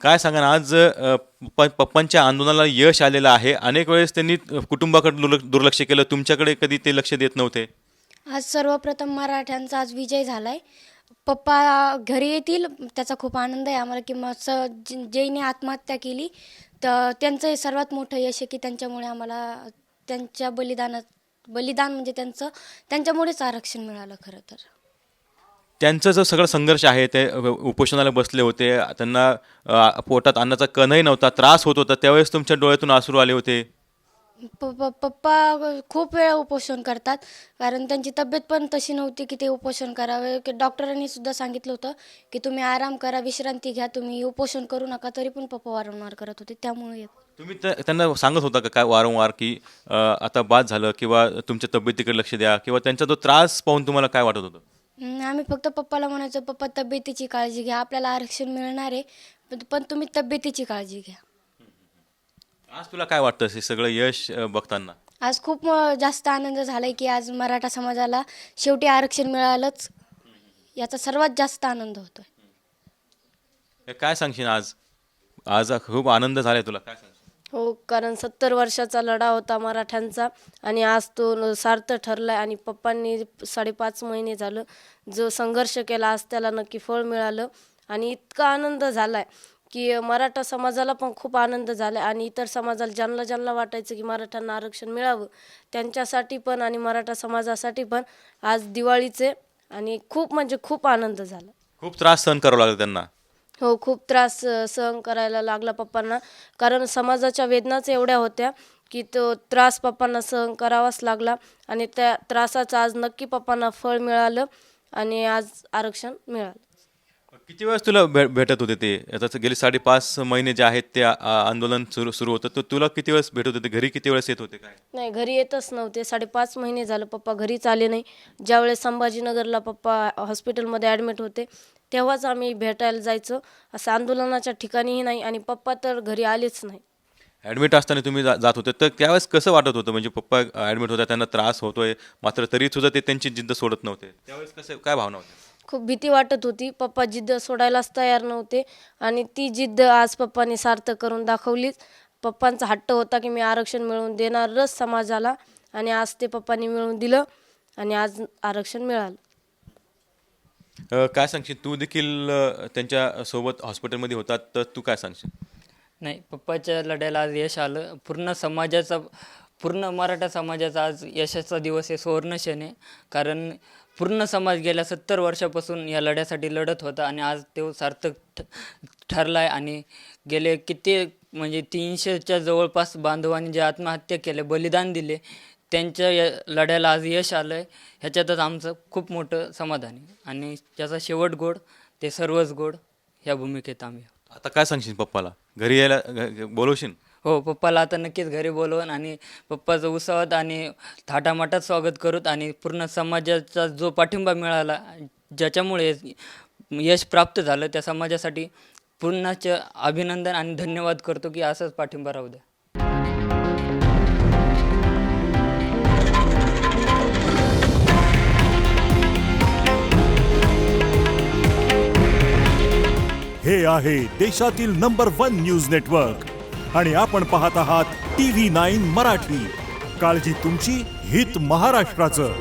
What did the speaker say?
काय सांगा ना, आज पप्पांच्या आंदोलनाला यश आलेलं आहे. अनेक वेळेस त्यांनी कुटुंबाकडे दुर्लक्ष केलं. तुमच्याकडे कधी ते लक्ष देत नव्हते. आज सर्वप्रथम मराठ्यांचा आज विजय झालाय. पप्पा घरी येतील त्याचा खूप आनंद आहे आम्हाला की मग ज्यांनी आत्महत्या केली तर त्यांचं हे सर्वात मोठं यश आहे की त्यांच्यामुळे आम्हाला त्यांच्या बलिदान म्हणजे त्यांच्यामुळेच आरक्षण मिळालं खरं तर. त्यांचं जो सगळं संघर्ष आहे ते उपोषणाला बसले होते. त्यांना पोटात अन्नाचा कणही नव्हता, त्रास होत होता. त्यावेळेस तुमच्या डोळ्यातून अश्रू आले होते. पप्पा खूप वेळा उपोषण करतात कारण त्यांची तब्येत पण तशी नव्हती की ते उपोषण करावे. की डॉक्टरांनी सुद्धा सांगितलं होतं की तुम्ही आराम करा, विश्रांती घ्या, तुम्ही उपोषण करू नका. तरी पण पप्पा वारंवार करत होते. त्यामुळे तुम्ही त्यांना सांगत होता का काय वारंवार की आता बाद झालं किंवा तुमच्या तब्येतीकडे लक्ष द्या, किंवा त्यांचा तो त्रास पाहून तुम्हाला काय वाटत होतं? आम्ही फक्त पप्पाला म्हणायचो, पप्पा तब्येतीची काळजी घ्या, आपल्याला आरक्षण मिळणार आहे पण तुम्ही तब्येतीची काळजी घ्या. आज तुला काय वाटतं हे सगळं यश बघताना? आज खूप जास्त आनंद झाला आहे की आज मराठा समाजाला शेवटी आरक्षण मिळालंच, याचा सर्वात जास्त आनंद होतो आहे. काय सांगशील आज? आज खूप आनंद झालाय तुला, काय सांगशील? हो, कारण 70 वर्षाचा लढा होता मराठ्यांचा आणि आज तो सार्थ ठरला आहे. आणि पप्पांनी 5.5 महिने झालं जो संघर्ष केला आज त्याला नक्की फळ मिळालं. आणि इतका आनंद झाला आहे की मराठा समाजाला पण खूप आनंद झाला आहे. आणि इतर समाजाला ज्यांना वाटायचं की मराठ्यांना आरक्षण मिळावं त्यांच्यासाठी पण आणि मराठा समाजासाठी पण आज दिवाळीचे आणि खूप म्हणजे खूप आनंद झाला. खूप त्रास सहन करावा लागला त्यांना. हो, खूप त्रास सहन करायला लागला पप्पांना, कारण समाजाच्या वेदनाच एवढ्या होत्या की तो त्रास पप्पांना सहन करावाच लागला. आणि त्या त्रासाचं आज नक्की पप्पांना फळ मिळालं आणि आज आरक्षण मिळालं. किती वेळेस तुला भेटत होते ते? आता गेले 5.5 महिने जे आहेत ते आंदोलन सुरू होतं, तर तुला किती वेळेस भेटत होते? घरी किती वेळेस येत होते? काय नाही, घरी येतच नव्हते. 5.5 महिने झालं पप्पा घरीच आले नाही. ज्यावेळेस संभाजीनगरला पप्पा हॉस्पिटलमध्ये ॲडमिट होते तेव्हाच आम्ही भेटायला जायचो, असं आंदोलनाच्या ठिकाणीही नाही. आणि पप्पा तर घरी आलेच नाही. ॲडमिट असताना तुम्ही जात होते, तर त्यावेळेस कसं वाटत होतं? म्हणजे पप्पा ॲडमिट होता, त्यांना त्रास होतोय, मात्र तरी सुद्धा ते त्यांची जिद्द सोडत नव्हते. त्यावेळेस कसं, काय भावना होत्या? खूप भीती वाटत होती. पप्पा जिद्द सोडायलाच तयार नव्हते आणि ती जिद्द आज पप्पांनी सार्थ करून दाखवलीच. पप्पांचा हट्ट होता की मी आरक्षण मिळवून देणारच समाजाला, आणि आज ते पप्पांनी मिळवून दिलं आणि आज आरक्षण मिळालं. काय सांगशील? तू देखील त्यांच्या सोबत हॉस्पिटलमध्ये होता, तर तू काय सांगशील? नाही, पप्पाच्या लढ्याला आज यश आलं. पूर्ण मराठा समाजाचा आज यशाचा दिवस आहे, सुवर्ण क्षण आहे. कारण पूर्ण समाज गेल्या 70 वर्षापासून या लढ्यासाठी लढत होता आणि आज तो सार्थक ठरला आहे. आणि गेले म्हणजे 300च्या जवळपास बांधवांनी जे आत्महत्या केल्या, बलिदान दिले, त्यांच्या या लढ्याला आज यश आलं आहे. ह्याच्यातच आमचं खूप मोठं समाधान आहे. आणि ज्याचा शेवट गोड ते सर्वच गोड ह्या भूमिकेत आम्ही आहोत. आता काय सांगशील पप्पाला? घरी यायला बोलवशील? हो, पप्पाला आता नक्कीच घरी बोलवून आणि पप्पाचं उत्साहात आणि थाटामाटात स्वागत करूत. आणि पूर्ण समाजाचा जो पाठिंबा मिळाला, ज्याच्यामुळे यश प्राप्त झालं, त्या समाजासाठी पुन्हाच अभिनंदन आणि धन्यवाद करतो की असंच पाठिंबा राहू द्या. हे आहे देशातील नंबर 1 न्यूज नेटवर्क आणि आपण पाहत आहात TV9 मराठी. काळजी तुमची, हित महाराष्ट्राचं.